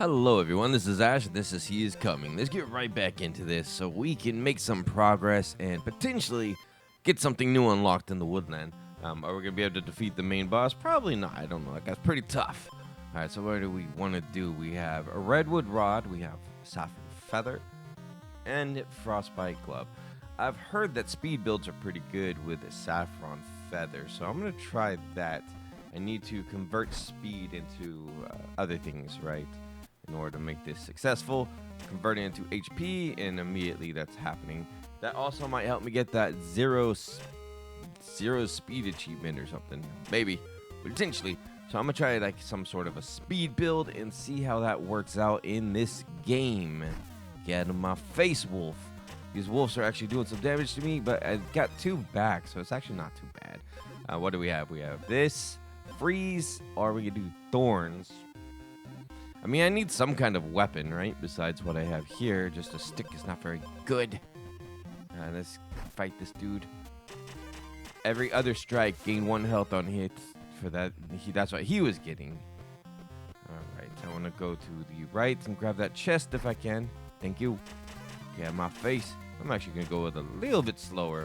Hello everyone, this is Ash, this is He Is Coming. Let's get right back into this so we can make some progress and potentially get something new unlocked in the woodland. Are we going to be able to defeat the main boss? Probably not, I don't know, that guy's pretty tough. Alright, so what do we want to do? We have a redwood rod, we have saffron feather, and frostbite glove. I've heard that speed builds are pretty good with a saffron feather, so I'm going to try that. I need to convert speed into other things, right? In order to make this successful, convert it into HP, and immediately that's happening. That also might help me get that zero speed achievement or something, maybe, potentially. So I'm gonna try like some sort of a speed build and see how that works out in this game. Get in my face, wolf. These wolves are actually doing some damage to me, but I got 2 back, so it's actually not too bad. What do we have? We have this, freeze, or we can do thorns. I mean, I need some kind of weapon, right? Besides what I have here. Just a stick is not very good. Let's fight this dude. Every other strike, gain 1 health on hits. For that, that's what he was getting. Alright, I want to go to the right and grab that chest if I can. Thank you. Yeah, my face. I'm actually going to go with a little bit slower.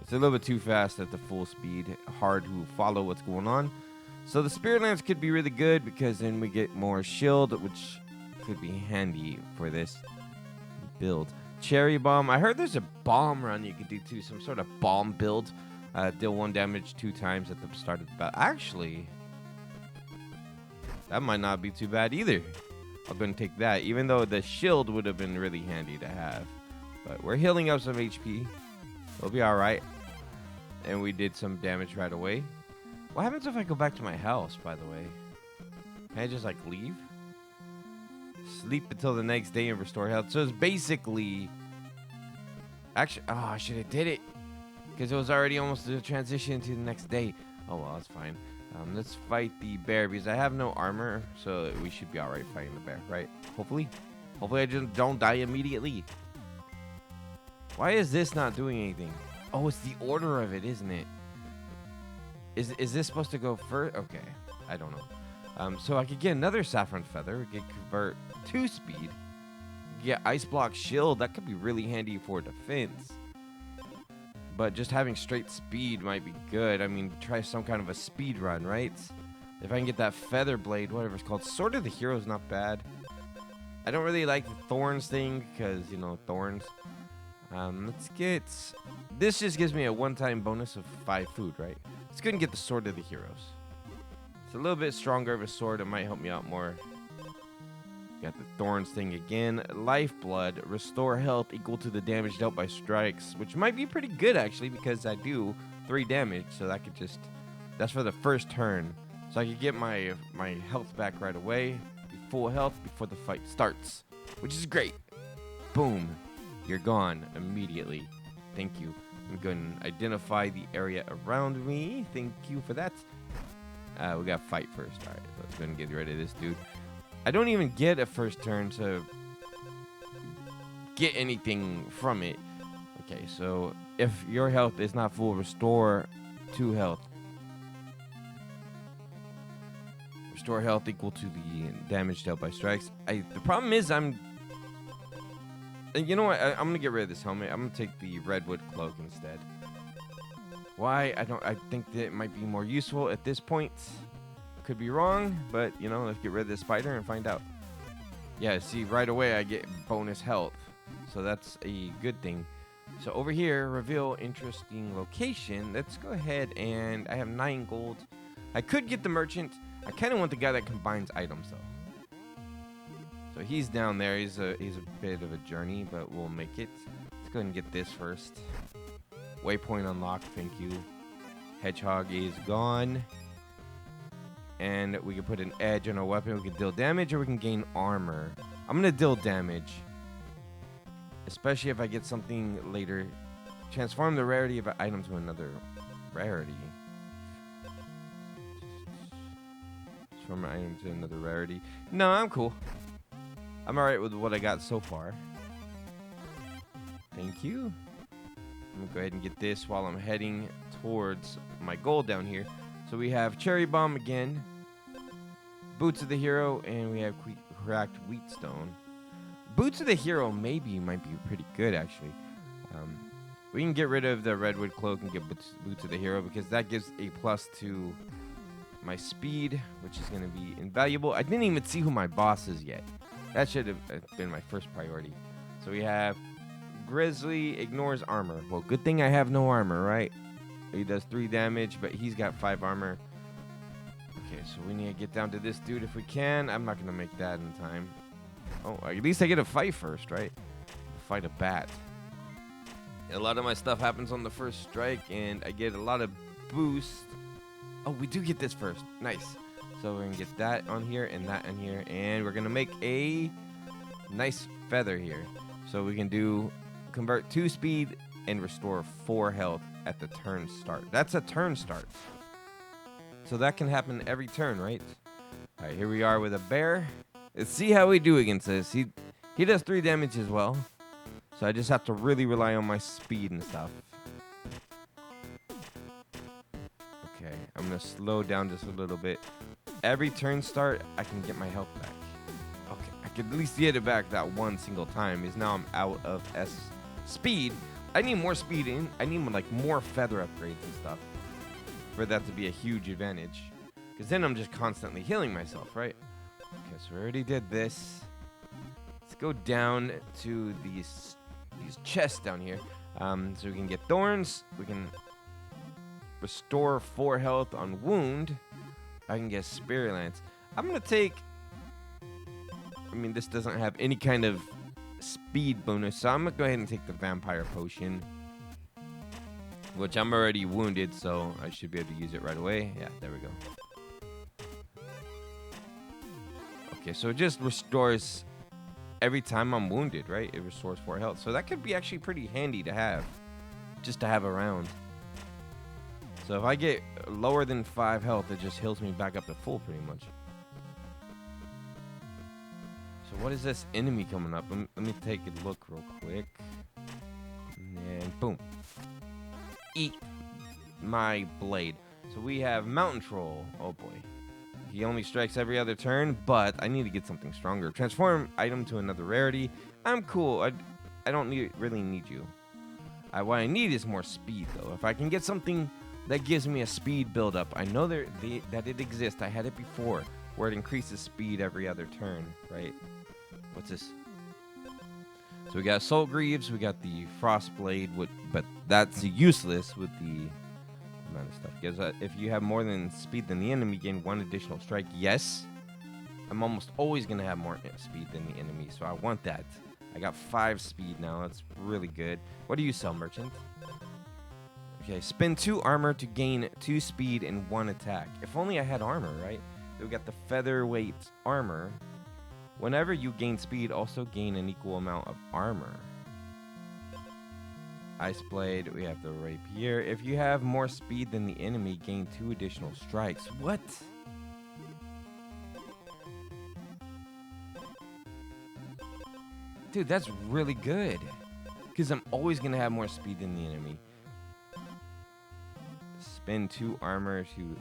It's a little bit too fast at the full speed. Hard to follow what's going on. So the Spirit Lance could be really good because then we get more shield, which could be handy for this build. Cherry Bomb. I heard there's a bomb run you could do too, some sort of bomb build. Deal 1 damage 2 times at the start of the battle. Actually, that might not be too bad either. I'll go and take that, even though the shield would have been really handy to have. But we're healing up some HP. We'll be alright. And we did some damage right away. What happens if I go back to my house, by the way? Can I just, like, leave? Sleep until the next day and restore health. So it's basically... Actually, oh, I should have did it. Because it was already almost the transition to the next day. Oh, well, that's fine. Let's fight the bear, because I have no armor. So we should be alright fighting the bear, right? Hopefully. Hopefully I just don't die immediately. Why is this not doing anything? Oh, it's the order of it, isn't it? Is this supposed to go first? Okay, I don't know. So I could get another saffron feather. We could convert 2 speed. Get ice block shield. That could be really handy for defense. But just having straight speed might be good. I mean, try some kind of a speed run, right? If I can get that feather blade, whatever it's called. Sword of the Hero is not bad. I don't really like the thorns thing because, you know, thorns. Let's get... This just gives me a one-time bonus of 5 food, right? Let's go and get the Sword of the Heroes. It's a little bit stronger of a sword. It might help me out more. Got the thorns thing again. Lifeblood. Restore health equal to the damage dealt by strikes. Which might be pretty good, actually, because I do 3 damage. So that could just... That's for the first turn. So I could get my health back right away. Be full health before the fight starts. Which is great. Boom. You're gone immediately. Thank you. I'm going to identify the area around me. Thank you for that. We got to fight first. All right, let's go and get rid of this dude. I don't even get a first turn to get anything from it. Okay, so if your health is not full, restore 2 health. Restore health equal to the damage dealt by strikes. The problem is you know what? I'm going to get rid of this helmet. I'm going to take the redwood cloak instead. Why? I think that it might be more useful at this point. Could be wrong, but, you know, let's get rid of this spider and find out. Yeah, see, right away I get bonus health. So that's a good thing. So over here, reveal interesting location. Let's go ahead and I have 9 gold. I could get the merchant. I kind of want the guy that combines items, though. So he's down there. He's a bit of a journey, but we'll make it. Let's go ahead and get this first. Waypoint unlocked. Thank you. Hedgehog is gone. And we can put an edge on our weapon. We can deal damage or we can gain armor. I'm going to deal damage. Especially if I get something later. Transform the rarity of an item to another rarity. Transform an item to another rarity. No, I'm cool. I'm alright with what I got so far. Thank you. I'm going to go ahead and get this while I'm heading towards my goal down here. So we have Cherry Bomb again. Boots of the Hero, and we have cracked wheatstone. Boots of the Hero maybe might be pretty good, actually. We can get rid of the redwood cloak and get boots of the Hero because that gives a plus to my speed, which is going to be invaluable. I didn't even see who my boss is yet. That should have been my first priority. So we have Grizzly ignores armor. Well, good thing I have no armor, right? He does 3 damage, but he's got 5 armor. Okay, so we need to get down to this dude if we can. I'm not going to make that in time. Oh, at least I get a fight first, right? Fight a bat. A lot of my stuff happens on the first strike, and I get a lot of boost. Oh, we do get this first. Nice. So we're going to get that on here and that on here, and we're going to make a nice feather here. So we can do convert 2 speed and restore 4 health at the turn start. That's a turn start. So that can happen every turn, right? All right, here we are with a bear. Let's see how we do against this. He does 3 damage as well. So I just have to really rely on my speed and stuff. Okay, I'm going to slow down just a little bit. Every turn start, I can get my health back. Okay, I could at least get it back that one single time. Because now I'm out of speed. I need more speed in. I need like more feather upgrades and stuff for that to be a huge advantage. Because then I'm just constantly healing myself, right? Okay, so we already did this. Let's go down to these chests down here. So we can get thorns. We can restore 4 health on wound. I can get spirit lance. I'm going to take... I mean, this doesn't have any kind of speed bonus, so I'm going to go ahead and take the vampire potion. Which I'm already wounded, so I should be able to use it right away. Yeah, there we go. Okay, so it just restores every time I'm wounded, right? It restores 4 health. So that could be actually pretty handy to have. Just to have around. So if I get lower than 5 health, it just heals me back up to full pretty much. So what is this enemy coming up? Let me take a look real quick. And boom. Eat my blade. So we have Mountain Troll. Oh boy. He only strikes every other turn, but I need to get something stronger. Transform item to another rarity. I'm cool. I don't really need you. What I need is more speed, though. If I can get something that gives me a speed buildup, I know that it exists. I had it before, where it increases speed every other turn, right? What's this? So we got Soul Greaves, we got the Frost Blade, but that's useless with the amount of stuff. Because if you have more than speed than the enemy, gain 1 additional strike. Yes, I'm almost always going to have more speed than the enemy, so I want that. I got 5 speed now. That's really good. What do you sell, merchant? Okay, spend 2 armor to gain 2 speed and 1 attack. If only I had armor, right? We got the featherweight armor. Whenever you gain speed, also gain an equal amount of armor. Ice Blade, we have the Rapier. If you have more speed than the enemy, gain 2 additional strikes. What? Dude, that's really good. Because I'm always going to have more speed than the enemy. Spend 2 armor to...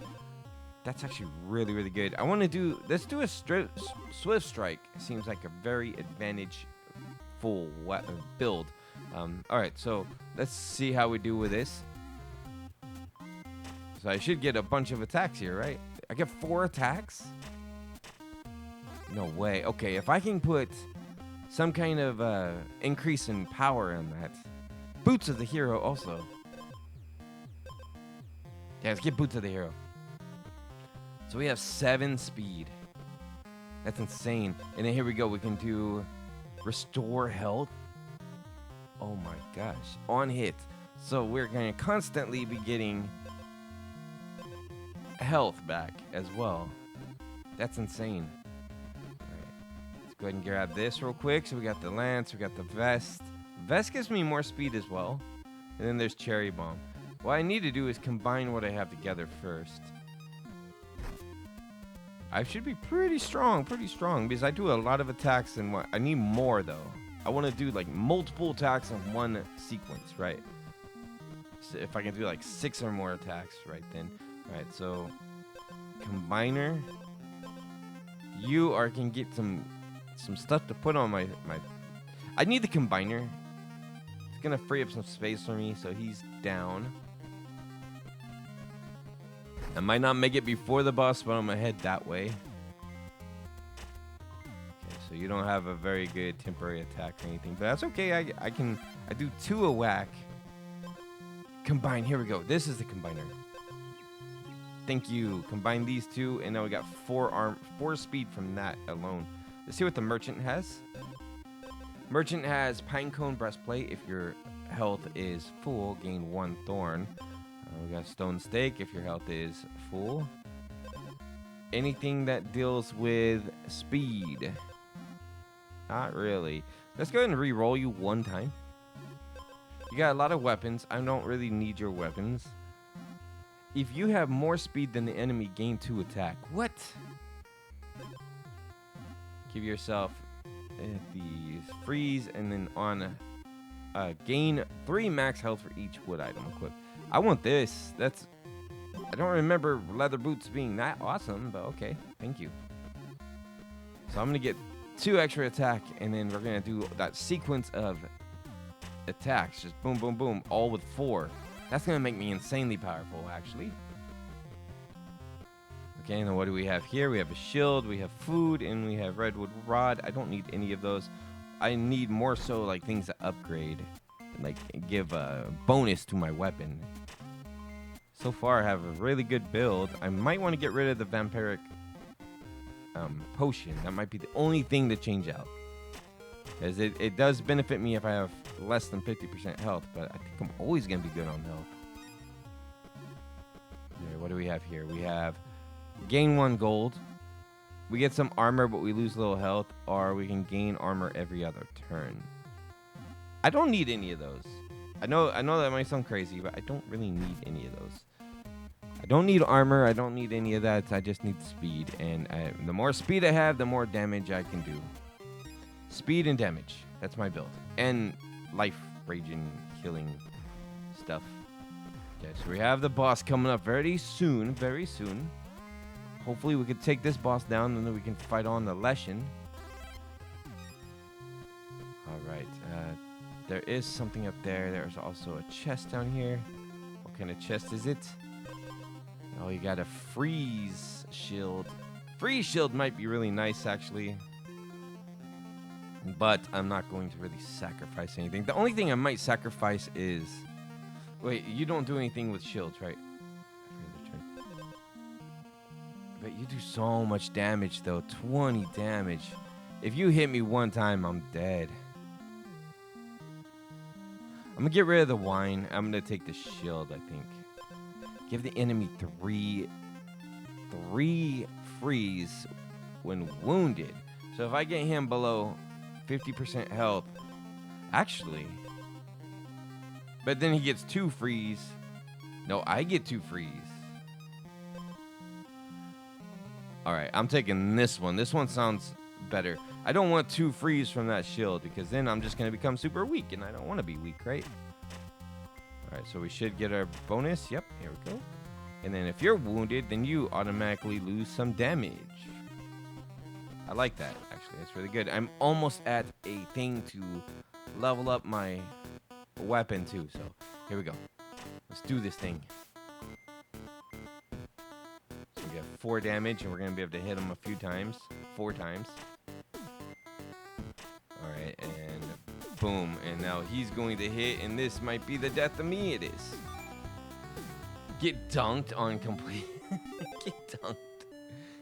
That's actually really, really good. I want to do... Let's do a Swift Strike. Seems like a very advantage-full build. Alright, so let's see how we do with this. So I should get a bunch of attacks here, right? I get 4 attacks? No way. Okay, if I can put some kind of increase in power in that. Boots of the Hero also. Yeah, let's get Boots of the Hero. So we have 7 speed. That's insane. And then here we go. We can do restore health. Oh my gosh. On hit. So we're going to constantly be getting health back as well. That's insane. All right. Let's go ahead and grab this real quick. So we got the lance. We got the vest. Vest gives me more speed as well. And then there's Cherry Bomb. What I need to do is combine what I have together first. I should be pretty strong, because I do a lot of attacks and I need more though. I want to do like multiple attacks in one sequence, right? So if I can do like 6 or more attacks right then. All right, so Combiner. You can get some some stuff to put on my. I need the combiner. It's gonna free up some space for me, so he's down. I might not make it before the boss, but I'm gonna head that way. Okay, so you don't have a very good temporary attack or anything, but that's okay. I do 2 a whack. Combine. Here we go. This is the combiner. Thank you. Combine these 2, and now we got 4 speed from that alone. Let's see what the merchant has. Merchant has Pinecone Breastplate. If your health is full, gain 1 thorn. We got Stone Stake. If your health is full. Anything that deals with speed. Not really. Let's go ahead and re-roll you 1 time. You got a lot of weapons. I don't really need your weapons. If you have more speed than the enemy, gain 2 attack. What? Give yourself the freeze, and then on gain 3 max health for each wood item equipped. I want this. I don't remember leather boots being that awesome, but okay. Thank you. So I'm going to get 2 extra attack, and then we're going to do that sequence of attacks. Just boom, boom, boom, all with 4. That's going to make me insanely powerful, actually. Okay, and then what do we have here? We have a shield, we have food, and we have redwood rod. I don't need any of those. I need more so like things that upgrade and like give a bonus to my weapon. So far, I have a really good build. I might want to get rid of the vampiric potion. That might be the only thing to change out. Because it does benefit me if I have less than 50% health, but I think I'm always going to be good on health. Okay, what do we have here? We have gain 1 gold. We get some armor, but we lose a little health, or we can gain armor every other turn. I don't need any of those. I know that might sound crazy, but I don't really need any of those. I don't need armor. I don't need any of that. I just need speed, and the more speed I have, the more damage I can do. Speed and damage. That's my build. And life raging, healing stuff. Okay, so we have the boss coming up very soon. Very soon. Hopefully we can take this boss down, and then we can fight on the Leshen. Alright. There is something up there. There's also a chest down here. What kind of chest is it? Oh, you got a freeze shield. Freeze shield might be really nice, actually. But I'm not going to really sacrifice anything. The only thing I might sacrifice is... Wait, you don't do anything with shields, right? But you do so much damage, though. 20 damage. If you hit me 1 time, I'm dead. I'm going to get rid of the wine. I'm going to take the shield, I think. Give the enemy 3 freeze when wounded. So if I get him below 50% health, actually, but then he gets 2 freeze. No, I get 2 freeze. All right, I'm taking this one. This one sounds better. I don't want 2 freeze from that shield, because then I'm just going to become super weak, and I don't want to be weak, right? All right, so we should get our bonus. Yep, here we go. And then if you're wounded, then you automatically lose some damage. I like that, actually. That's really good. I'm almost at a thing to level up my weapon, too. So here we go. Let's do this thing. So we got 4 damage, and we're going to be able to hit him a few times. 4 times. All right, and boom. And now he's going to hit, and this might be the death of me. It is. Get dunked on complete.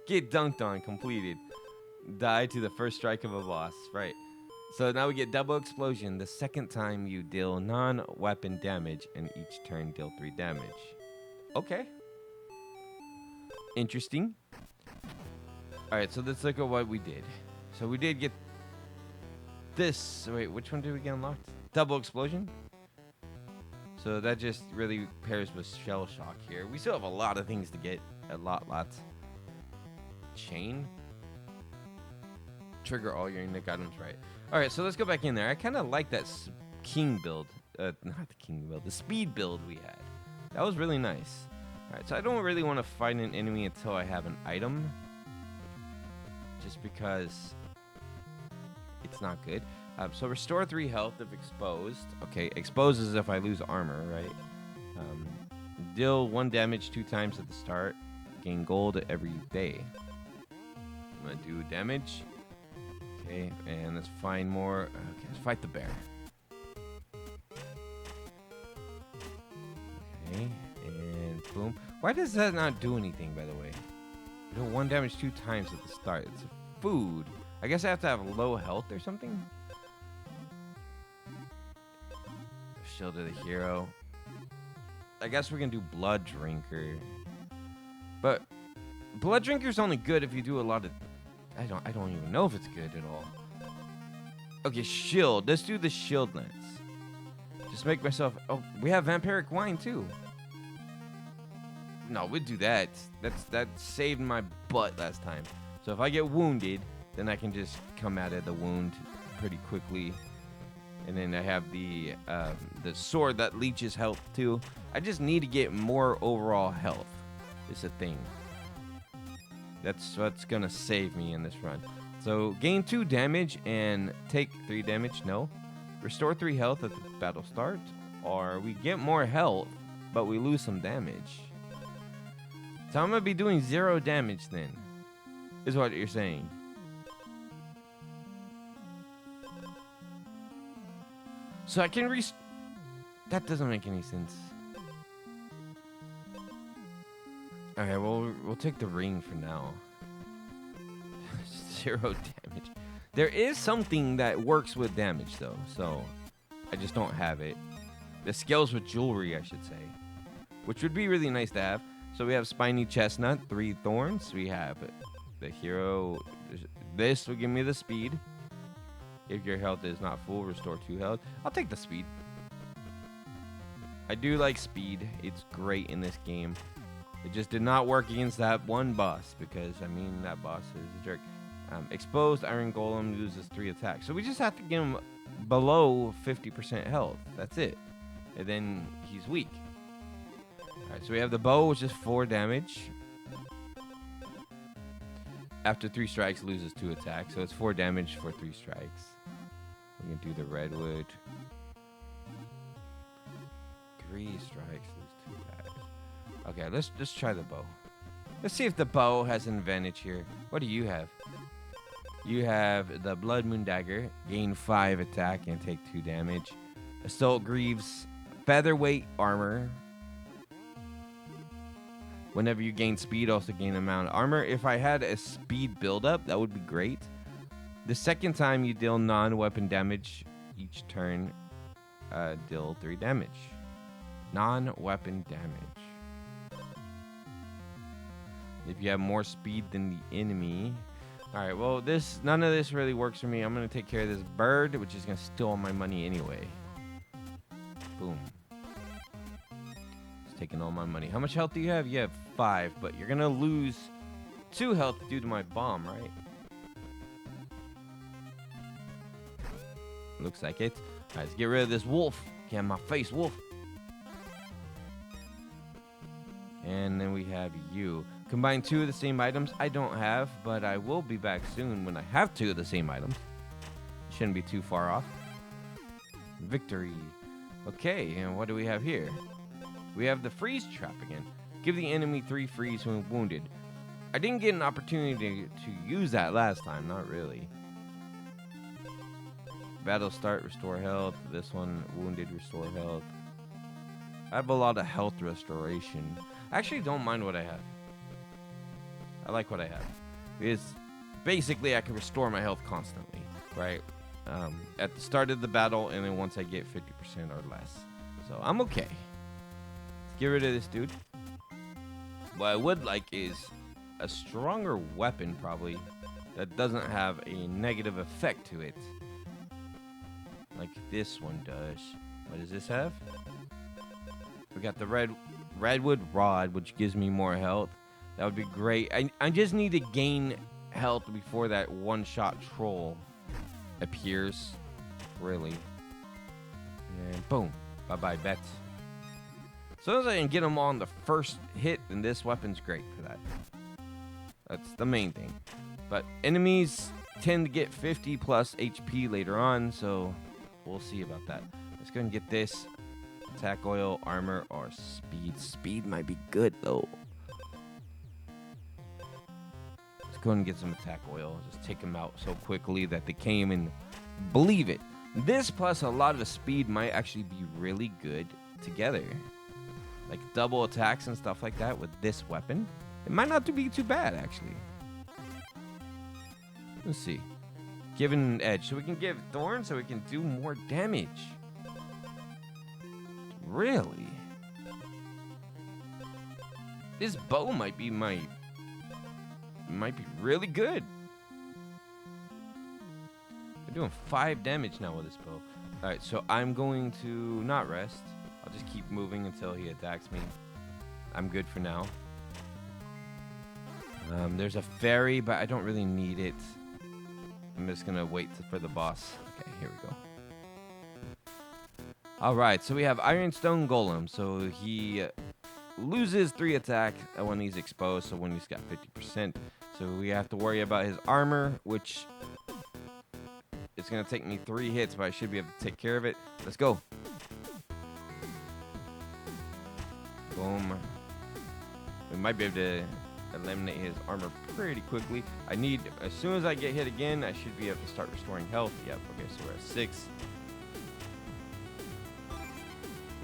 Get dunked on completed. Die to the first strike of a boss. Right. So now we get double explosion. The second time you deal non-weapon damage, and each turn deal 3 damage. Okay. Interesting. All right, so let's look at what we did. So we did get this. Wait, which one did we get unlocked? Double explosion. So that just really pairs with shell shock here. We still have a lot of things to get. Lots. Chain. Trigger all your unique items, right? All right, so let's go back in there. I kind of like that king build. Not the king build. The speed build we had. That was really nice. All right, so I don't really want to fight an enemy until I have an item. Just because it's not good. So restore 3 health if exposed. Okay, exposed is if I lose armor, right? Deal 1 damage 2 times at the start. Gain gold every day. I'm gonna do damage. Okay, and let's find more. Okay, let's fight the bear. Okay, and boom. Why does that not do anything, by the way? You know, 1 damage 2 times at the start. It's food. I guess I have to have low health or something. Shield of the hero. I guess we can do Blood Drinker. But Blood Drinker's only good if you do a lot of... I don't even know if it's good at all. Okay, shield. Let's do the shield lance. Just make myself... Oh, we have vampiric wine too. No, we'd do that. That saved my butt last time. So if I get wounded, then I can just come out of the wound pretty quickly. And then I have the sword that leeches health too. I just need to get more overall health. It's a thing. That's what's gonna save me in this run. So gain 2 damage and take 3 damage. No. Restore 3 health at the battle start. Or we get more health, but we lose some damage. So I'm gonna be doing 0 damage then. Is what you're saying. So I can that doesn't make any sense. Okay, well, we'll take the ring for now. 0 damage. There is something that works with damage, though, so I just don't have it. The scales with jewelry, I should say, which would be really nice to have. So we have Spiny Chestnut, 3 thorns. We have the hero. This will give me the speed. If your health is not full, restore 2 health. I'll take the speed. I do like speed. It's great in this game. It just did not work against that one boss because, I mean, that boss is a jerk. Exposed Iron Golem loses 3 attacks. So we just have to get him below 50% health. That's it. And then he's weak. Alright, so we have the bow, which is 4 damage. After 3 strikes, loses 2 attacks. So it's 4 damage for 3 strikes. We can do the redwood. 3 strikes, lose 2 attacks. Okay, let's just try the bow. Let's see if the bow has an advantage here. What do you have? You have the Bloodmoon Dagger. Gain 5 attack and take 2 damage. Assault Greaves. Featherweight armor. Whenever you gain speed, also gain amount of armor. If I had a speed buildup, that would be great. The second time you deal non-weapon damage each turn, deal 3 damage. Non-weapon damage. If you have more speed than the enemy. Alright, well, none of this really works for me. I'm going to take care of this bird, which is going to steal all my money anyway. Boom. It's taking all my money. How much health do you have? You have 5, but you're going to lose 2 health due to my bomb, right? Looks like it. Alright, let's get rid of this wolf. Get in my face, wolf. And then we have you. Combine 2 of the same items. I don't have, but I will be back soon when I have 2 of the same items. Shouldn't be too far off. Victory. Okay, and what do we have here? We have the freeze trap again. Give the enemy 3 freeze when wounded. I didn't get an opportunity to use that last time, not really. Battle start, restore health. This one, wounded, restore health. I have a lot of health restoration. I actually don't mind what I have. I like what I have. Because basically I can restore my health constantly, right? At the start of the battle and then once I get 50% or less. So I'm okay. Let's get rid of this dude. What I would like is a stronger weapon probably that doesn't have a negative effect to it. Like this one does. What does this have? We got the redwood rod, which gives me more health. That would be great. I just need to gain health before that one-shot troll appears. Really. And boom. Bye-bye, bets. As long as I can get them on the first hit, then this weapon's great for that. That's the main thing. But enemies tend to get 50 plus HP later on, so we'll see about that. Let's go and get this. Attack, oil, armor, or speed. Speed might be good, though. Let's go and get some attack oil. Just take them out so quickly that they can't even believe it. This plus a lot of the speed might actually be really good together. Like double attacks and stuff like that with this weapon. It might not be too bad, actually. Let's see. Given an edge. So we can give Thorn so we can do more damage. Really? This bow might be really good. I'm doing 5 damage now with this bow. Alright, so I'm going to not rest. I'll just keep moving until he attacks me. I'm good for now. There's a fairy, but I don't really need it. I'm just going to wait for the boss. Okay, here we go. Alright, so we have Ironstone Golem. So he loses 3 attack when he's exposed, so when he's got 50%. So we have to worry about his armor, which it's going to take me 3 hits, but I should be able to take care of it. Let's go. Boom. We might be able to eliminate his armor pretty quickly. I need, as soon as I get hit again, I should be able to start restoring health. Yep, okay, so we're at 6.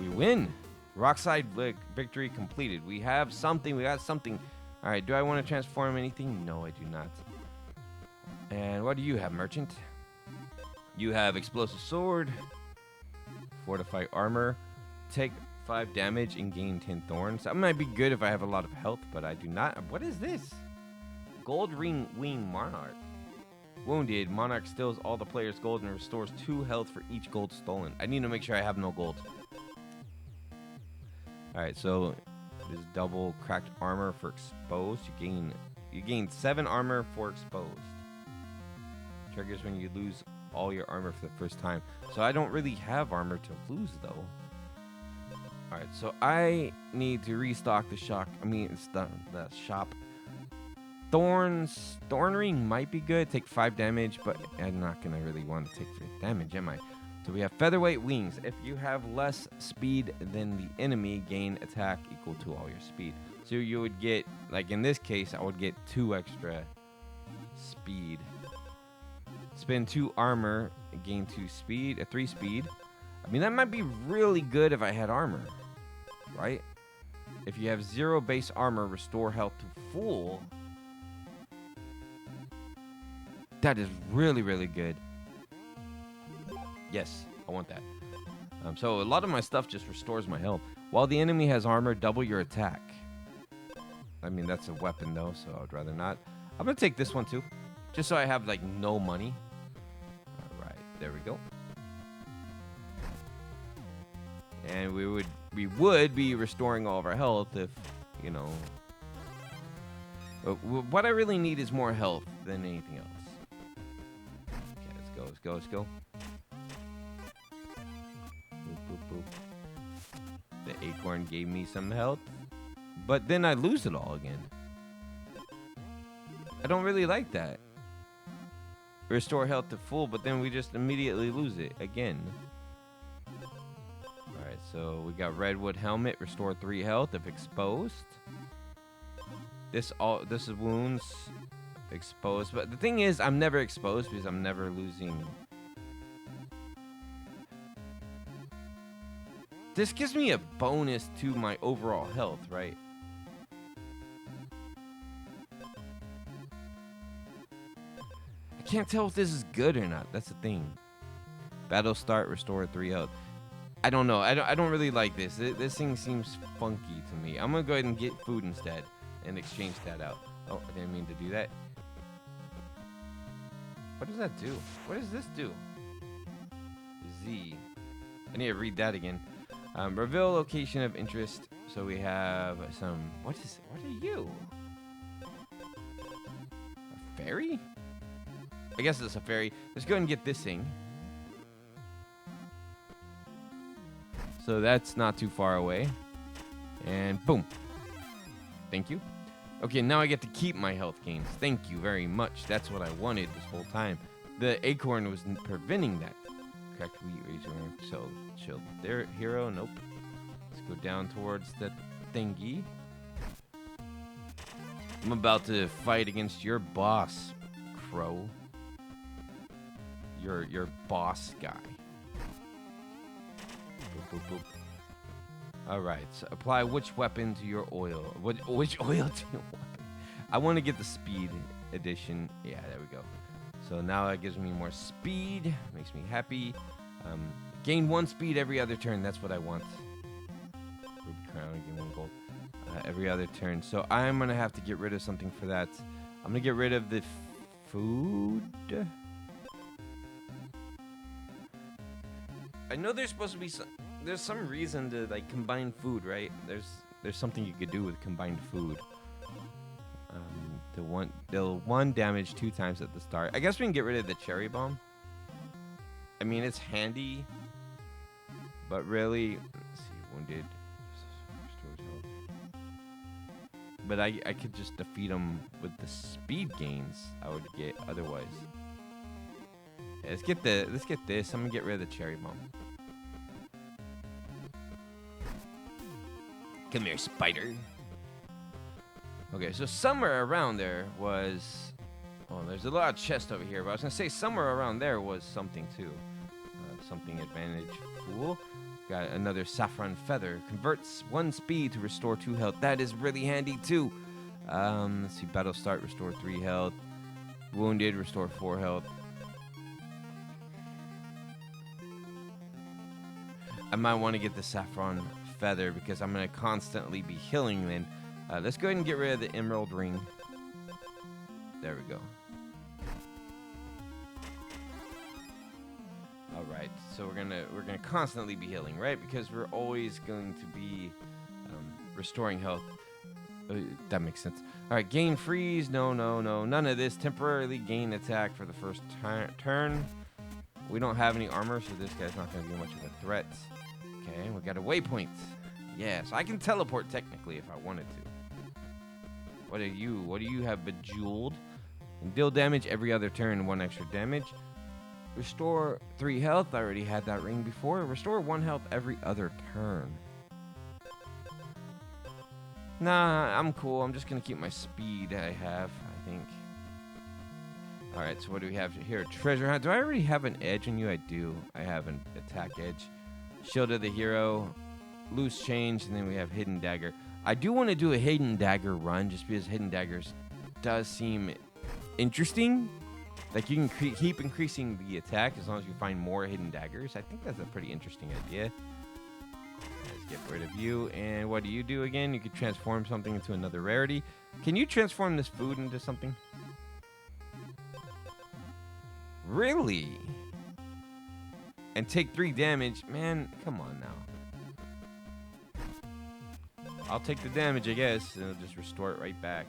We win. Rockside victory completed. We have something. We got something. All right, do I want to transform anything? No, I do not. And what do you have, merchant? You have explosive sword, fortified armor, take 5 damage and gain 10 thorns. That might be good if I have a lot of health, but I do not. What is this? Goldwing Monarch. Wounded, Monarch steals all the player's gold and restores 2 health for each gold stolen. I need to make sure I have no gold. Alright, so this double cracked armor for exposed. You gain 7 armor for exposed. Triggers when you lose all your armor for the first time. So I don't really have armor to lose though. Alright, so I need to restock the shop. It's the shop. Thorn ring might be good. Take 5 damage, but I'm not gonna really want to take 3 damage, am I? So we have featherweight wings. If you have less speed than the enemy, gain attack equal to all your speed. So you would get, like in this case, I would get 2 extra speed. Spend 2 armor, gain 2 speed, 3 speed. That might be really good if I had armor, right? If you have 0 base armor, restore health to full. That is really, really good. Yes, I want that. So a lot of my stuff just restores my health. While the enemy has armor, double your attack. That's a weapon though, so I'd rather not. I'm gonna take this one too, just so I have like no money. All right, there we go. And we would be restoring all of our health if, you know. What I really need is more health than anything else. Okay, let's go. Boop. The acorn gave me some health, but then I lose it all again. I don't really like that. Restore health to full, but then we just immediately lose it again. Alright, so we got redwood helmet, restore 3 health if exposed. This is wounds exposed, but the thing is I'm never exposed because I'm never losing. This gives me a bonus to my overall health, right? I can't tell if this is good or not. That's the thing. Battle start, restore 3 health. I don't know. I don't really like this. This thing seems funky to me. I'm gonna go ahead and get food instead and exchange that out. Oh, I didn't mean to do that. What does that do? What does this do? Z. I need to read that again. Reveal location of interest. So we have some. What are you? A fairy? I guess it's a fairy. Let's go ahead and get this thing. So that's not too far away. And boom. Thank you. Okay, now I get to keep my health gains. Thank you very much. That's what I wanted this whole time. The acorn was preventing that. Correct. So, shield. There, hero. Nope. Let's go down towards the thingy. I'm about to fight against your boss, Crow. Your boss guy. Boop, boop, boop. All right. So apply which weapon to your oil? Which oil to your weapon? I want to get the speed edition. Yeah, there we go. So now that gives me more speed. Makes me happy. Gain 1 speed every other turn. That's what I want. Crown, gain 1 gold. Every other turn. So I'm going to have to get rid of something for that. I'm going to get rid of the food. I know there's supposed to be there's some reason to like combine food, right? There's something you could do with combined food. They'll 1 damage 2 times at the start. I guess we can get rid of the cherry bomb. I mean, it's handy, but really, let's see, wounded. But I could just defeat him with the speed gains I would get otherwise. Yeah, let's get this. I'm gonna get rid of the cherry bomb. Come here, spider. Okay, so somewhere around there was... Oh, there's a lot of chest over here, but I was gonna say somewhere around there was something too. Something advantage. Cool. Got another saffron feather. Converts 1 speed to restore 2 health. That is really handy too. Let's see. Battle start, restore 3 health. Wounded, restore 4 health. I might want to get the saffron feather because I'm going to constantly be healing then. Let's go ahead and get rid of the emerald ring. There we go. All right, so we're gonna constantly be healing, right? Because we're always going to be restoring health. That makes sense. All right, gain freeze. No, none of this. Temporarily gain attack for the first turn. We don't have any armor, so this guy's not gonna be much of a threat. Okay, we got a waypoint. Yeah, so I can teleport technically if I wanted to. What do you have, Bejeweled? And deal damage every other turn, 1 extra damage. Restore 3 health. I already had that ring before. Restore 1 health every other turn. Nah, I'm cool. I'm just going to keep my speed I have, I think. Alright, so what do we have here? Treasure hunt. Do I already have an edge on you? I do. I have an attack edge. Shield of the hero. Loose change. And then we have hidden dagger. I do want to do a hidden dagger run just because hidden daggers does seem interesting. Like, you can keep increasing the attack as long as you find more hidden daggers. I think that's a pretty interesting idea. Let's get rid of you. And what do you do again? You can transform something into another rarity. Can you transform this food into something? Really? And take 3 damage? Man, come on now. I'll take the damage, I guess, and it'll just restore it right back.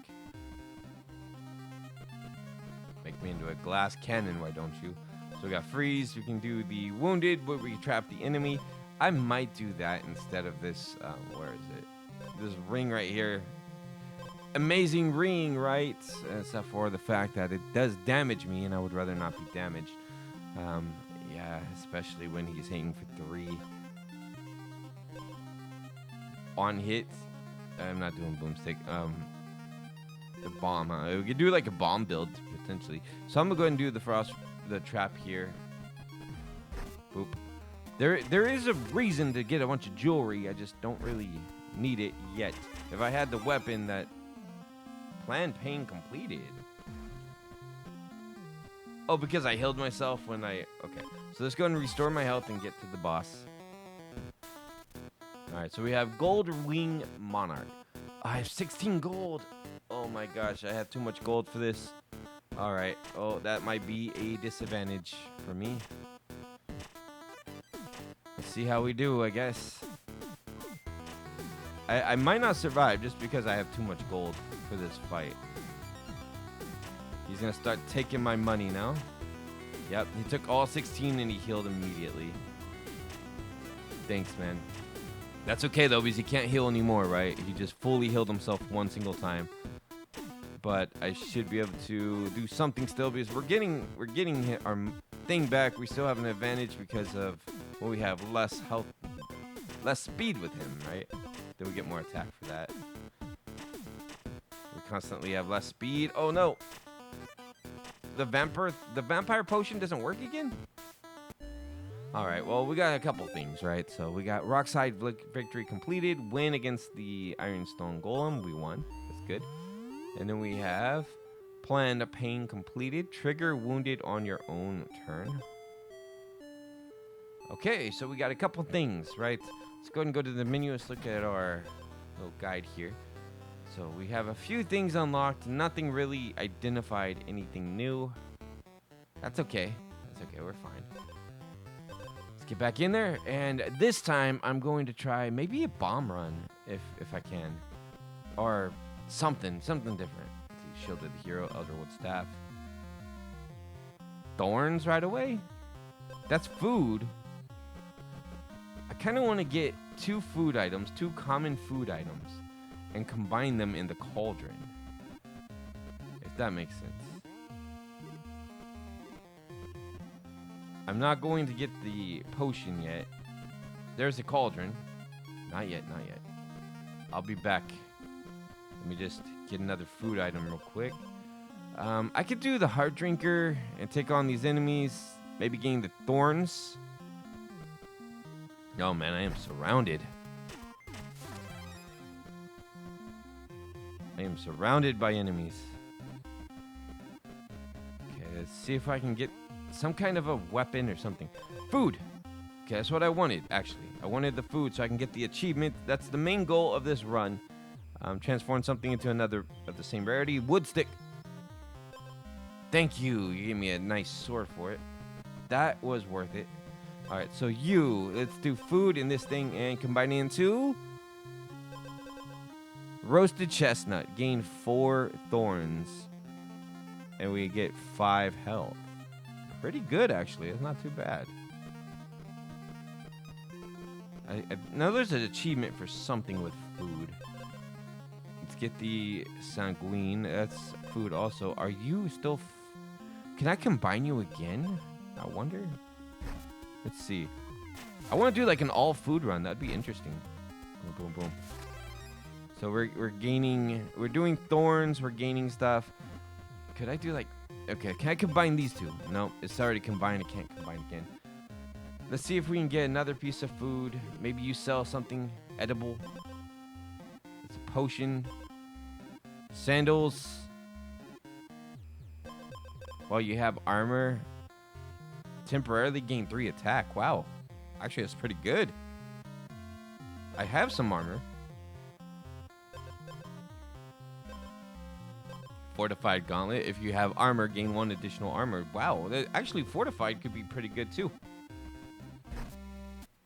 Make me into a glass cannon, why don't you? So we got freeze. We can do the wounded, where we trap the enemy. I might do that instead of this. Where is it? This ring right here. Amazing ring, right? Except for the fact that it does damage me, and I would rather not be damaged. Yeah, especially when he's hitting for 3. On hit. I'm not doing boomstick. The bomb, huh? We could do like a bomb build potentially. So I'm gonna go ahead and do the trap here. Boop. There is a reason to get a bunch of jewelry. I just don't really need it yet. If I had the weapon that planned pain completed. Oh, because I healed myself when I... Okay. So let's go ahead and restore my health and get to the boss. Alright, so we have Goldwing Monarch. I have 16 gold. Oh my gosh, I have too much gold for this. Alright. Oh, that might be a disadvantage for me. Let's see how we do, I guess. I might not survive just because I have too much gold for this fight. He's going to start taking my money now. Yep, he took all 16 and he healed immediately. Thanks, man. That's okay, though, because he can't heal anymore, right? He just fully healed himself 1 single time. but I should be able to do something still because we're getting our thing back. We still have an advantage because of when we have less health, less speed with him, right? Then we get more attack for that. We constantly have less speed. Oh no! The vampire potion doesn't work again? All right, well, we got a couple things, right? So we got Rockside victory completed, win against the Ironstone Golem. We won. That's good. And then we have plan pain completed, trigger wounded on your own turn. Okay, so we got a couple things, right? Let's go ahead and go to the menu. Let's look at our little guide here. So we have a few things unlocked. Nothing really identified anything new. That's okay. That's okay. We're fine. Let's get back in there. And this time I'm going to try maybe a bomb run if I can. Or something different. Let's see, Shield of the Hero, Elderwood Staff. Thorns right away? That's food. I kind of want to get 2 food items, 2 common food items, and combine them in the cauldron. If that makes sense. I'm not going to get the potion yet. There's the cauldron. Not yet, not yet. I'll be back. Let me just get another food item real quick. I could do the Heart Drinker and take on these enemies. Maybe gain the thorns. Oh man, I am surrounded. I am surrounded by enemies. Okay, let's see if I can get some kind of a weapon or something. Food! Okay, that's what I wanted, actually. I wanted the food so I can get the achievement. That's the main goal of this run. Transform something into another of the same rarity. Wood stick! Thank you! You gave me a nice sword for it. That was worth it. Alright, so let's do food in this thing and combine it into roasted chestnut. Gain 4 thorns. And we get 5 health. Pretty good, actually. It's not too bad. Now there's an achievement for something with food. Let's get the sanguine. That's food also. Are you still... Can I combine you again? I wonder. Let's see. I want to do like an all food run. That'd be interesting. Boom, boom, boom. So we're doing thorns. We're gaining stuff. Could I do like... Okay, can I combine these 2? No, it's already combined. I can't combine again. Let's see if we can get another piece of food. Maybe you sell something edible. It's a potion. Sandals. While you have armor. Temporarily gain 3 attack. Wow. Actually, that's pretty good. I have some armor. Fortified gauntlet. If you have armor, gain 1 additional armor. Wow. Actually, fortified could be pretty good too.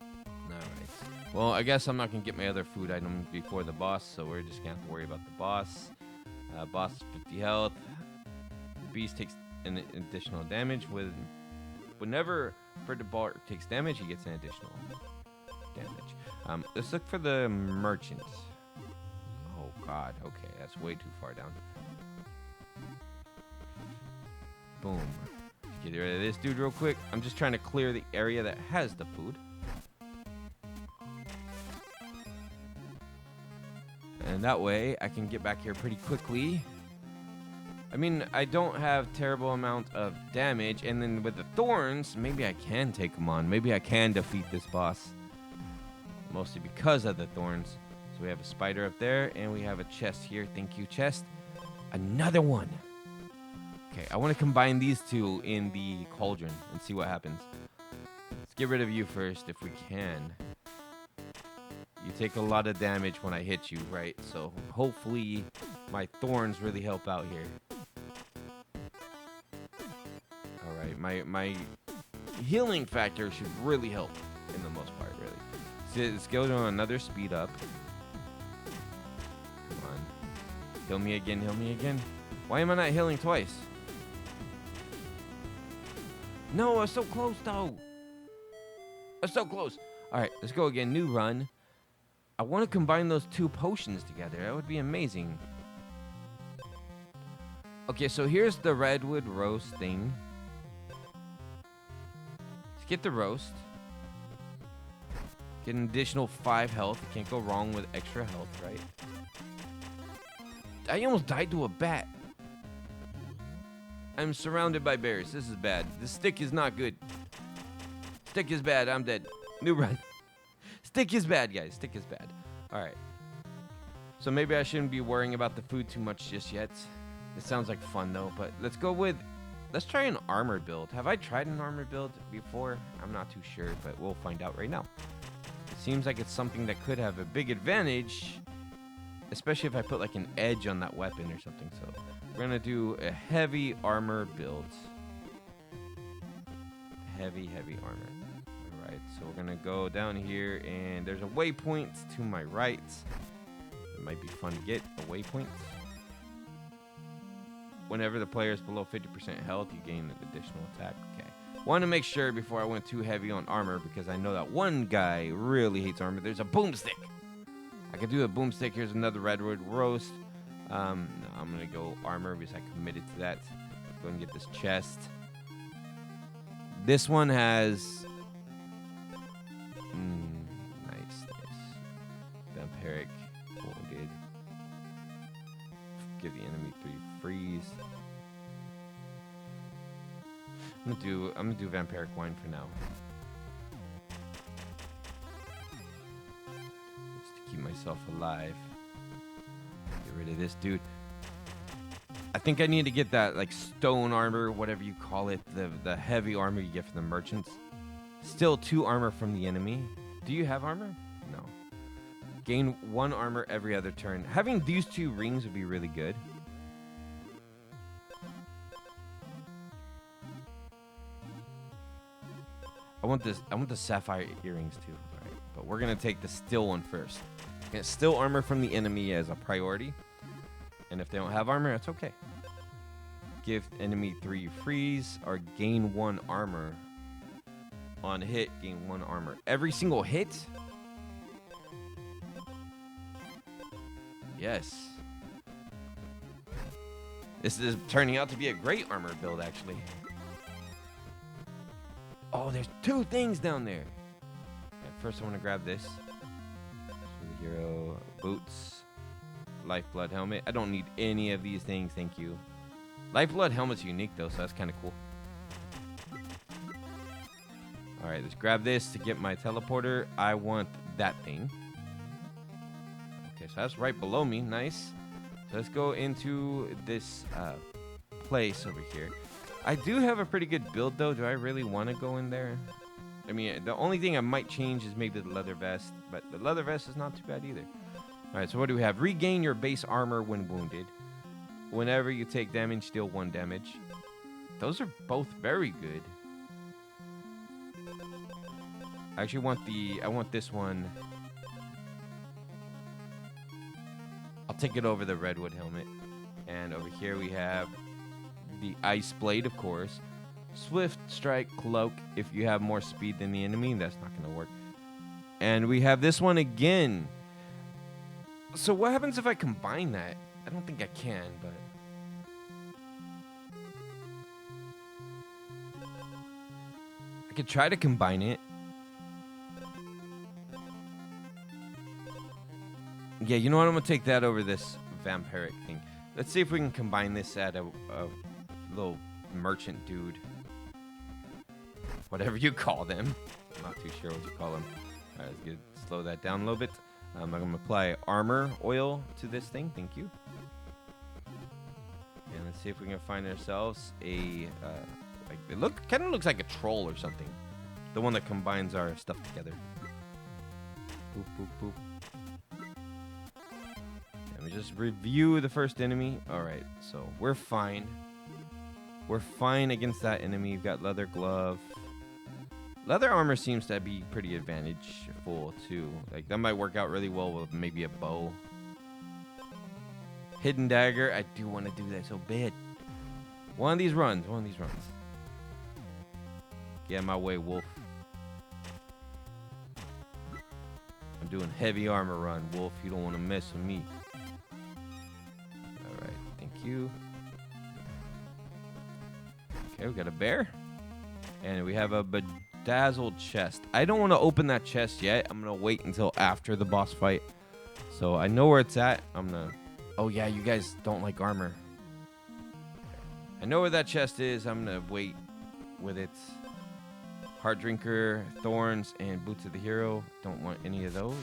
Alright. Well, I guess I'm not going to get my other food item before the boss, so we're just going to have to worry about the boss. Boss 50 health. The beast takes an additional damage. Whenever Brittlebark takes damage, he gets an additional damage. Let's look for the merchant. Oh god. Okay, that's way too far down. Boom. Get rid of this dude real quick. I'm just trying to clear the area that has the food. And that way, I can get back here pretty quickly. I mean, I don't have terrible amount of damage. And then with the thorns, maybe I can take them on. Maybe I can defeat this boss. Mostly because of the thorns. So we have a spider up there, and we have a chest here. Thank you, chest. Another one. Okay, I want to combine these 2 in the cauldron and see what happens. Let's get rid of you first if we can. You take a lot of damage when I hit you, right? So hopefully my thorns really help out here. Alright, my healing factor should really help in the most part, really. So let's go to another speed up. Come on. Heal me again, heal me again. Why am I not healing twice? No, I was so close, though. I was so close. All right, let's go again. New run. I want to combine those 2 potions together. That would be amazing. Okay, so here's the redwood roast thing. Let's get the roast. Get an additional 5 health. You can't go wrong with extra health, right? I almost died to a bat. I'm surrounded by bears. This is bad. This stick is not good. Stick is bad. I'm dead. New run. Stick is bad, guys. Stick is bad. All right. So maybe I shouldn't be worrying about the food too much just yet. It sounds like fun, though. But let's go with... Let's try an armor build. Have I tried an armor build before? I'm not too sure, but we'll find out right now. It seems like it's something that could have a big advantage, especially if I put like an edge on that weapon or something. So we're going to do a heavy armor build. Heavy armor. All right, so we're going to go down here, and there's a waypoint to my right. It might be fun to get a waypoint. Whenever the player is below 50% health, you gain an additional attack. Okay. Want to make sure before I went too heavy on armor, because I know that one guy really hates armor. There's a boomstick. I could do a boomstick. Here's another redwood roast. No, I'm going to go armor because I committed to that. Let's go and get this chest. This one has... nice. Vampiric. Wounded. Give the enemy 3 freeze. I'm gonna do vampiric wine for now. Just to keep myself alive. Get rid of this dude. I think I need to get that like stone armor, whatever you call it, the heavy armor you get from the merchants. Still 2 armor from the enemy. Do you have armor? No. Gain 1 armor every other turn. Having these 2 rings would be really good. I want the sapphire earrings too. All right, but we're gonna take the steel one first. Get steel armor from the enemy as a priority, and if they don't have armor, that's okay. Give enemy 3 freeze or gain 1 armor. On hit, gain 1 armor every single hit. Yes. This is turning out to be a great armor build, actually. Oh, there's 2 things down there. Okay, first, I want to grab this. Hero boots, lifeblood helmet. I don't need any of these things, thank you. Lifeblood helmet's unique though, so that's kind of cool. All right, let's grab this to get my teleporter. I want that thing. Okay, so that's right below me. Nice. So let's go into this place over here. I do have a pretty good build, though. Do I really want to go in there? I mean, the only thing I might change is maybe the leather vest, but the leather vest is not too bad either. All right, so what do we have? Regain your base armor when wounded. Whenever you take damage, deal 1 damage. Those are both very good. I actually want this one. I'll take it over the redwood helmet. And over here we have the ice blade, of course. Swift strike cloak. If you have more speed than the enemy, that's not going to work. And we have this one again. So what happens if I combine that? I don't think I can, but... I could try to combine it. Yeah, you know what? I'm going to take that over this vampiric thing. Let's see if we can combine this at a little merchant dude. Whatever you call them. I'm not too sure what you call them. All right, let's slow that down a little bit. I'm going to apply armor oil to this thing. Thank you. And let's see if we can find ourselves a... it kind of looks like a troll or something. The one that combines our stuff together. Boop, boop, boop. Let me just review the first enemy. All right, so we're fine. We're fine against that enemy. We've got leather glove. Leather armor seems to be pretty advantageful too. Like that might work out really well with maybe a bow. Hidden dagger. I do want to do that so bad. One of these runs. Get my way, wolf. I'm doing heavy armor run, wolf. You don't want to mess with me. All right, thank you. Okay, we got a bear. And we have a bedazzled chest. I don't want to open that chest yet. I'm going to wait until after the boss fight. So I know where it's at. I'm going to... Oh, yeah, you guys don't like armor. I know where that chest is. I'm going to wait with it. Heart Drinker, Thorns, and Boots of the Hero. Don't want any of those.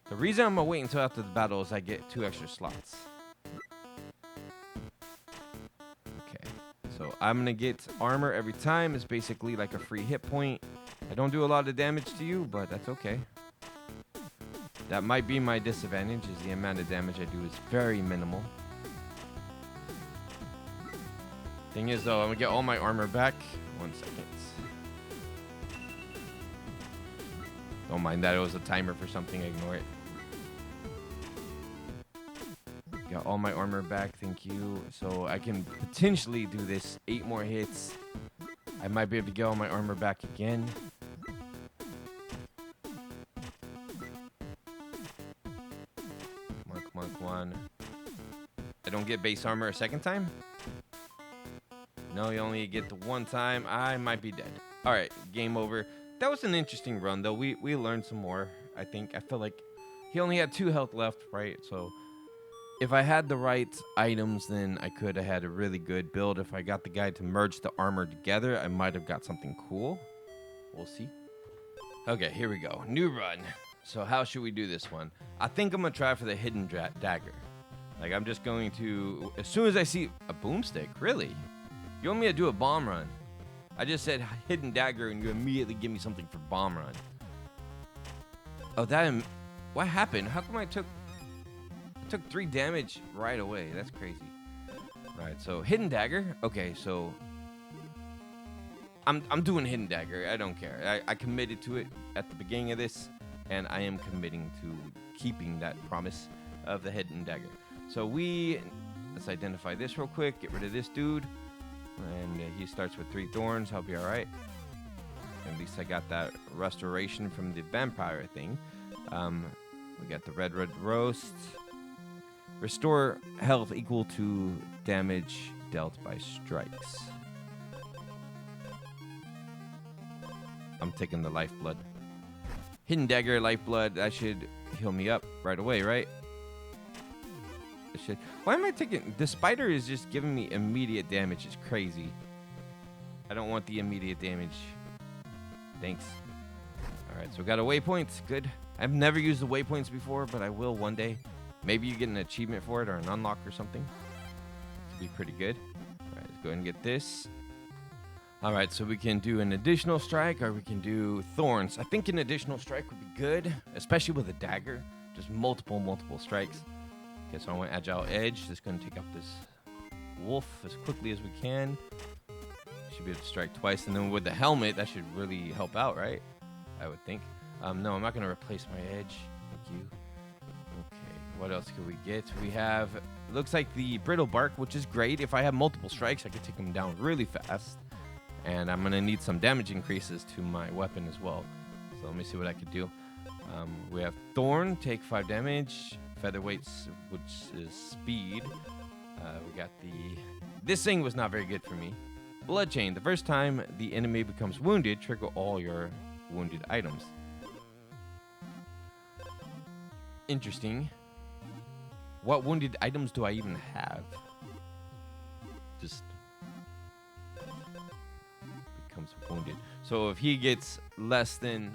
The reason I'm going to wait until after the battle is I get 2 extra slots. Okay. So I'm going to get armor every time. It's basically like a free hit point. I don't do a lot of damage to you, but that's okay. That might be my disadvantage, is the amount of damage I do is very minimal. Thing is, though, I'm going to get all my armor back. 1 second. Don't mind that. It was a timer for something. Ignore it. Got all my armor back. Thank you. So I can potentially do this 8 more hits. I might be able to get all my armor back again. Come on. I don't get base armor a second time? No, you only get the 1 time. I might be dead. All right, game over. That was an interesting run, though. We learned some more, I think. I feel like he only had 2 health left, right? So if I had the right items, then I could have had a really good build. If I got the guy to merge the armor together, I might have got something cool. We'll see. Okay, here we go. New run. So how should we do this one? I think I'm going to try for the hidden dagger. Like, I'm just going to... As soon as I see a boomstick, really? You want me to do a bomb run? I just said hidden dagger, and you immediately give me something for bomb run. Oh, that... What happened? How come I took 3 damage right away? That's crazy. All right, so hidden dagger. Okay, so... I'm doing hidden dagger. I don't care. I committed to it at the beginning of this, and I am committing to keeping that promise of the hidden dagger. So let's identify this real quick. Get rid of this dude. And he starts with 3 thorns. I'll be all right. At least I got that restoration from the vampire thing. We got the red roast. Restore health equal to damage dealt by strikes. I'm taking the lifeblood. Hidden dagger, lifeblood. That should heal me up right away, right? It should. Why am I taking... The spider is just giving me immediate damage. It's crazy. I don't want the immediate damage. Thanks. All right, so we got a waypoint. Good. I've never used the waypoints before, but I will one day. Maybe you get an achievement for it or an unlock or something. It'd be pretty good. All right, let's go ahead and get this. All right, so we can do an additional strike or we can do thorns. I think an additional strike would be good, especially with a dagger. Just multiple strikes. Okay, so I want Agile Edge. Just going to take out this wolf as quickly as we can. Should be able to strike twice. And then with the helmet, that should really help out, right? I would think. No, I'm not going to replace my edge. Thank you. Okay, what else can we get? We have, looks like the Brittlebark, which is great. If I have multiple strikes, I can take them down really fast. And I'm going to need some damage increases to my weapon as well. So let me see what I could do. We have Thorn, take 5 damage. Featherweights, which is speed. We got this thing was not very good for me. Blood Chain. The first time the enemy becomes wounded, trigger all your wounded items. Interesting. What wounded items do I even have? Just becomes wounded. So if he gets less than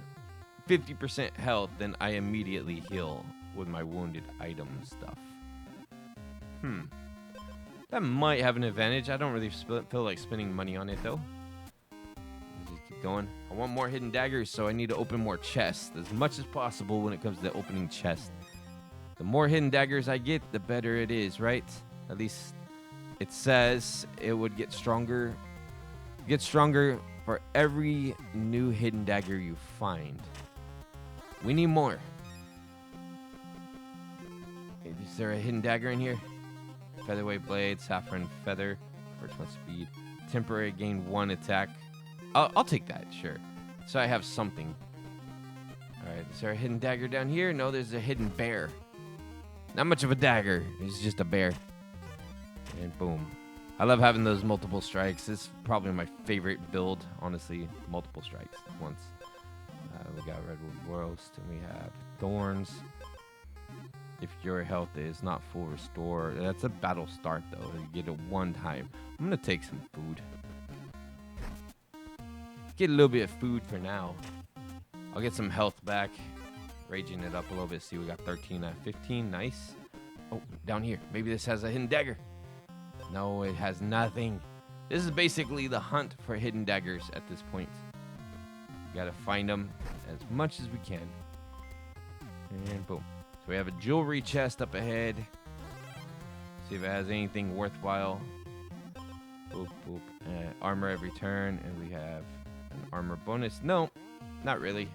50% health, then I immediately heal with my wounded item stuff. That might have an advantage. I don't really feel like spending money on it, though. Let's just keep going. I want more hidden daggers, so I need to open more chests as much as possible when it comes to opening chests. The more hidden daggers I get, the better it is, right? At least it says it would get stronger. Get stronger for every new hidden dagger you find. We need more. Is there a hidden dagger in here? Featherweight blade, saffron feather, first 1 speed, temporary gain 1 attack. I'll take that, sure. So I have something. All right, is there a hidden dagger down here? No, there's a hidden bear. Not much of a dagger. It's just a bear. And boom. I love having those multiple strikes. It's probably my favorite build, honestly. Multiple strikes at once. We got Redwood Roast, and we have Thorns. If your health is not full restore, that's a battle start though. You get it one time. I'm gonna take some food. Get a little bit of food for now. I'll get some health back. Raging it up a little bit. See, we got 13 out of 15. Nice. Oh, down here. Maybe this has a hidden dagger. No, it has nothing. This is basically the hunt for hidden daggers at this point. We gotta find them as much as we can. And boom. So we have a jewelry chest up ahead. See if it has anything worthwhile. Boop, boop. Armor every turn. And we have an armor bonus. No, not really.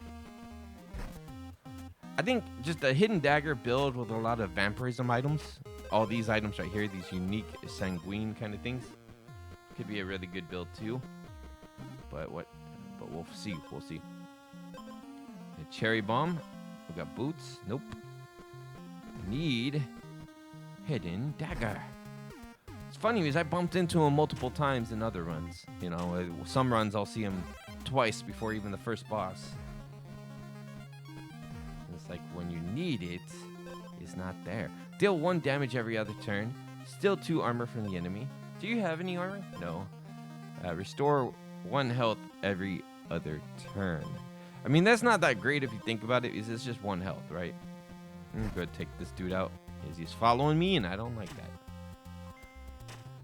I think just a hidden dagger build with a lot of vampirism items. All these items right here, these unique sanguine kind of things, could be a really good build too. But we'll see. We'll see. A cherry bomb. We got boots. Nope. Need hidden dagger. It's funny because I bumped into him multiple times in other runs. You know, some runs I'll see him twice before even the first boss. It's like when you need it, it's not there. Deal 1 damage every other turn. Still 2 armor from the enemy. Do you have any armor? No. Restore 1 health every other turn. I mean, that's not that great if you think about it. It's just 1 health, right? I'm going to take this dude out. He's following me, and I don't like that.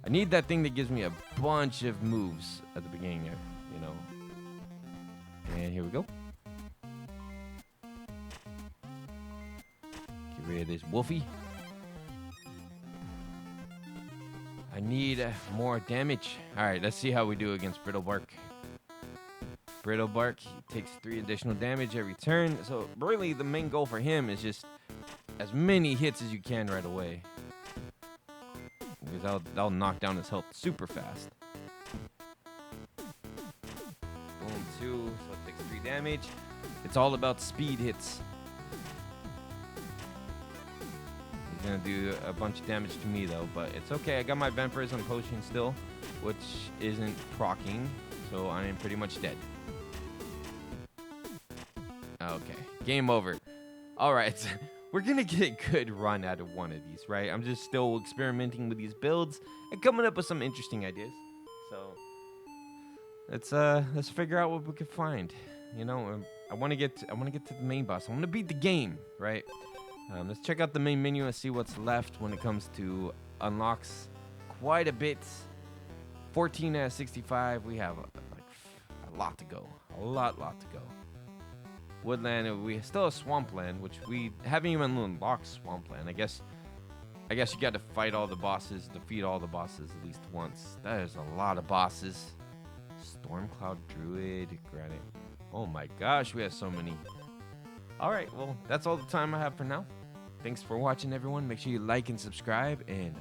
I need that thing that gives me a bunch of moves at the beginning there, you know. And here we go. Get rid of this wolfie. I need more damage. All right, let's see how we do against Brittlebark. Brittlebark takes 3 additional damage every turn. So really, the main goal for him is just as many hits as you can right away, because that'll knock down his health super fast. Boom, 2, so it takes 3 damage. It's all about speed hits. He's gonna do a bunch of damage to me though, but it's okay. I got my vampirism potion still, which isn't proccing, so I am pretty much dead. Okay, game over. All right, we're gonna get a good run out of one of these, right? I'm just still experimenting with these builds and coming up with some interesting ideas. So let's figure out what we can find. You know, I want to get to the main boss. I want to beat the game, right? Let's check out the main menu and see what's left when it comes to unlocks. Quite a bit. 14 out of 65. We have a lot to go. A lot to go. Woodland, we still have Swampland, which we haven't even unlocked Swampland. I guess you got to fight all the bosses, defeat all the bosses at least once. That is a lot of bosses. Stormcloud Druid, Granite. Oh my gosh, we have so many. All right, well, that's all the time I have for now. Thanks for watching, everyone. Make sure you like and subscribe, and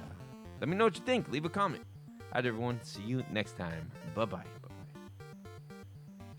let me know what you think. Leave a comment. All right, everyone. See you next time. Bye-bye.